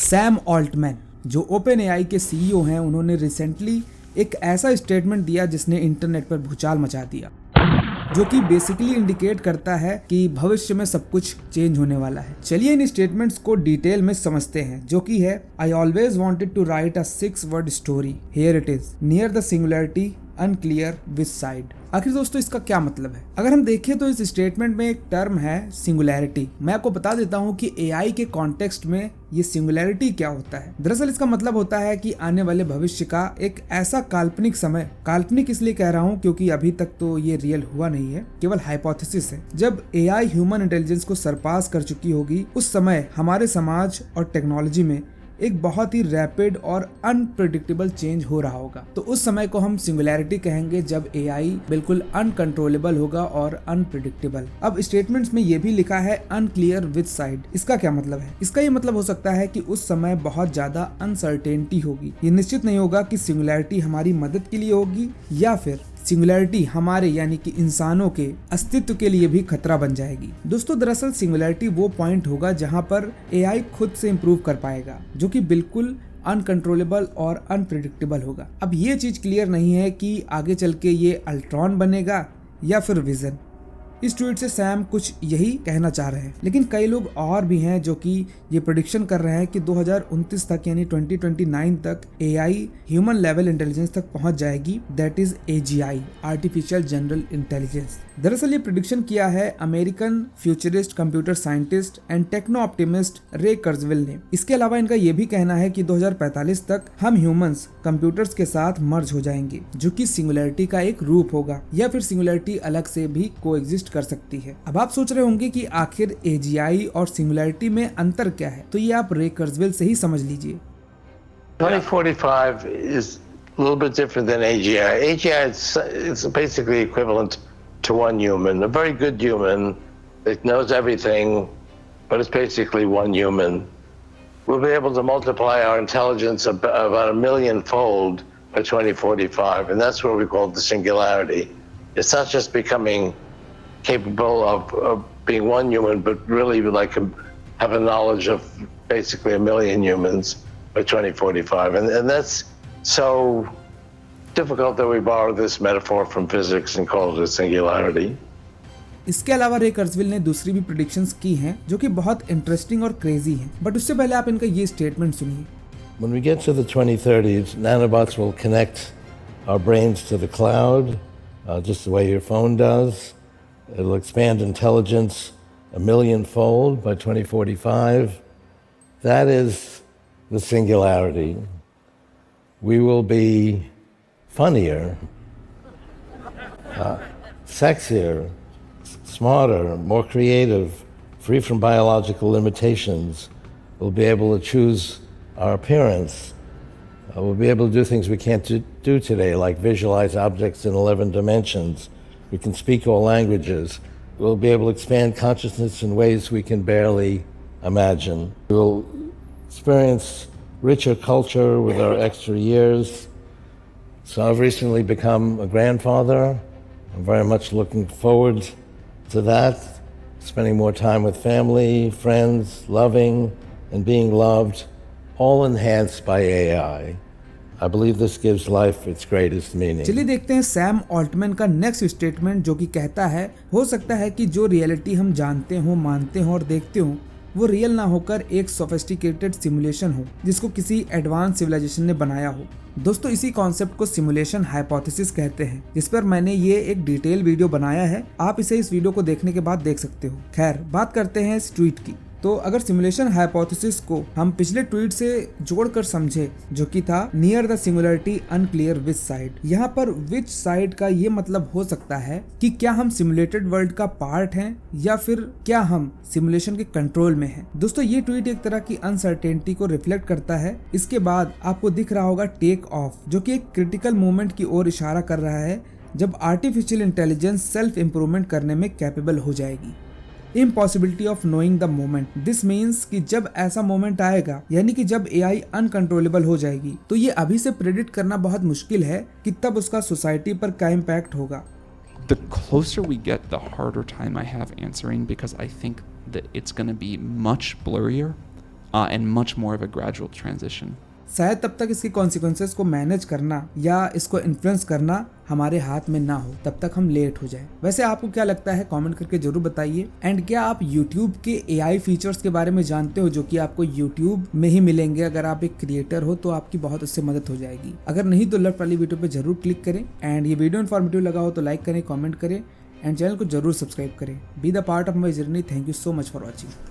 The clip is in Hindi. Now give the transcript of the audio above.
सैम ऑल्टमैन जो ओपन एआई के सीईओ हैं, उन्होंने रिसेंटली एक ऐसा स्टेटमेंट दिया जिसने इंटरनेट पर भूचाल मचा दिया, जो कि बेसिकली इंडिकेट करता है कि भविष्य में सब कुछ चेंज होने वाला है। चलिए इन स्टेटमेंट्स को डिटेल में समझते हैं, जो कि है I always wanted to write a 6-word story, here it is, near the singularity, unclear which side. आखिर दोस्तों इसका क्या मतलब है? अगर हम देखें तो इस स्टेटमेंट में एक टर्म है सिंगुलैरिटी। मैं आपको बता देता हूं कि एआई के कॉन्टेक्स्ट में ये सिंगुलैरिटी क्या होता है। दरअसल इसका मतलब होता है कि आने वाले भविष्य का एक ऐसा काल्पनिक समय, काल्पनिक इसलिए कह रहा हूं क्योंकि अभी तक तो ये रियल हुआ नहीं है, केवल हाइपोथेसिस है। जब एआई ह्यूमन इंटेलिजेंस को सरपास कर चुकी होगी, उस समय हमारे समाज और टेक्नोलॉजी में एक बहुत ही रैपिड और अनप्रेडिक्टेबल चेंज हो रहा होगा। तो उस समय को हम सिंगुलैरिटी कहेंगे, जब एआई बिल्कुल अनकंट्रोलेबल होगा और अनप्रेडिक्टेबल। अब स्टेटमेंट्स में ये भी लिखा है अनक्लियर विच साइड। इसका क्या मतलब है? इसका ये मतलब हो सकता है कि उस समय बहुत ज्यादा अनसर्टेनिटी होगी। ये निश्चित नहीं होगा कि सिंगुलैरिटी हमारी मदद के लिए होगी या फिर सिंगुलैरिटी हमारे यानी कि इंसानों के अस्तित्व के लिए भी खतरा बन जाएगी। दोस्तों दरअसल सिंगुलैरिटी वो पॉइंट होगा जहां पर एआई खुद से इम्प्रूव कर पाएगा, जो कि बिल्कुल अनकंट्रोलेबल और अनप्रेडिक्टेबल होगा। अब ये चीज क्लियर नहीं है कि आगे चल के ये अल्ट्रॉन बनेगा या फिर विजन। इस ट्वीट से सैम कुछ यही कहना चाह रहे हैं, लेकिन कई लोग और भी हैं जो कि ये प्रेडिक्शन कर रहे हैं कि 2029 तक यानी 2029 तक एआई ह्यूमन लेवल इंटेलिजेंस तक पहुंच जाएगी, that is AGI, artificial general intelligence. दरअसल ये प्रेडिक्शन किया है American futurist, computer scientist and techno optimist Ray Kurzweil ने। इसके अलावा इनका ये भी कहना है कि 2045 तक हम ह्यूमंस कंप्यूटर्स के साथ मर्ज हो जाएंगे, जो कि सिंगुलैरिटी का एक रूप होगा, या फिर सिंगुलैरिटी अलग से भी कोएग्जिस्ट कर सकती है। अब आप सोच रहे होंगे कि आखिर एजीआई और सिंगुलैरिटी में अंतर क्या है, तो ये आप रे कर्जवेल से ही समझ लीजिए। 2045 is a little bit different than AGI. AGI is basically equivalent to one human, a very good human that knows everything, but it's basically one human. We'll be able to multiply our intelligence about 1 million-fold by 2045, and that's what we call the singularity. It's not just becoming capable of being one human, but really like have a knowledge of basically 1 million humans by 2045. And that's so difficult that we borrow this metaphor from physics and call it a singularity. इसके अलावा रे कर्जवेल ने दूसरी भी प्रेडिक्शंस की हैं जो कि बहुत इंटरेस्टिंग और क्रेजी हैं, बट उससे पहले आप इनका ये स्टेटमेंट सुनिए। When we get to the 2030s, nanobots will connect our brains to the cloud, just the way your phone does. It'll expand intelligence 1 million-fold by 2045. That is the singularity. We will be funnier, sexier, smarter, more creative, free from biological limitations. We'll be able to choose our appearance. We'll be able to do things we can't do today, like visualize objects in 11 dimensions. We can speak all languages. We'll be able to expand consciousness in ways we can barely imagine. We'll experience richer culture with our extra years. So I've recently become a grandfather. I'm very much looking forward to that, spending more time with family, friends, loving and being loved, all enhanced by AI. I believe this gives life its greatest meaning. चलिए देखते हैं सैम ऑल्टमैन का नेक्स्ट स्टेटमेंट, जो कि कहता है हो सकता है कि जो रियलिटी हम जानते हो, मानते हो और देखते हो, वो रियल ना होकर एक सोफिस्टिकेटेड सिमुलेशन हो जिसको किसी एडवांस सिविलाइजेशन ने बनाया हो। दोस्तों इसी कॉन्सेप्ट को सिमुलेशन हाइपोथेसिस कहते हैं, जिस पर मैंने ये एक डिटेल वीडियो बनाया है। आप इसे इस वीडियो को देखने के बाद देख सकते हो। खैर बात करते हैं इस ट्वीट की। तो अगर सिमुलेशन हाइपोथेसिस को हम पिछले ट्वीट से जोड़कर समझे, जो कि था near the singularity unclear which side, यहाँ पर विच साइड का ये मतलब हो सकता है कि क्या हम सिमुलेटेड वर्ल्ड का पार्ट हैं या फिर क्या हम सिमुलेशन के कंट्रोल में हैं। दोस्तों ये ट्वीट एक तरह की अनसर्टेनिटी को रिफ्लेक्ट करता है। इसके बाद आपको दिख रहा होगा टेक ऑफ, जो कि एक क्रिटिकल मोमेंट की ओर इशारा कर रहा है जब आर्टिफिशियल इंटेलिजेंस सेल्फ इम्प्रूवमेंट करने में कैपेबल हो जाएगी। Impossibility of knowing the moment, this means कि जब ऐसा मोमेंट आएगा, यानी कि जब एआई अनकंट्रोलेबल हो जाएगी, तो ये अभी से प्रेडिक्ट करना बहुत मुश्किल है कि तब उसका सोसाइटी पर क्या इम्पैक्ट होगा। The closer we get, the harder time I have answering, because I think that it's going to be much blurrier and much more of a gradual transition. शायद तब तक इसकी कॉन्सिक्वेंसेस को मैनेज करना या इसको इन्फ्लुएंस करना हमारे हाथ में ना हो, तब तक हम लेट हो जाए। वैसे आपको क्या लगता है, कमेंट करके जरूर बताइए। एंड क्या आप YouTube के AI फीचर्स के बारे में जानते हो जो कि आपको YouTube में ही मिलेंगे? अगर आप एक क्रिएटर हो तो आपकी बहुत उससे मदद हो जाएगी। अगर नहीं तो लेफ्ट वाली वीडियो पे जरूर क्लिक करें। एंड ये वीडियो इन्फॉर्मेटिव लगा हो तो लाइक करें, कमेंट करें एंड चैनल को जरूर सब्सक्राइब करें। Be the part of my journey. Thank you so much for watching.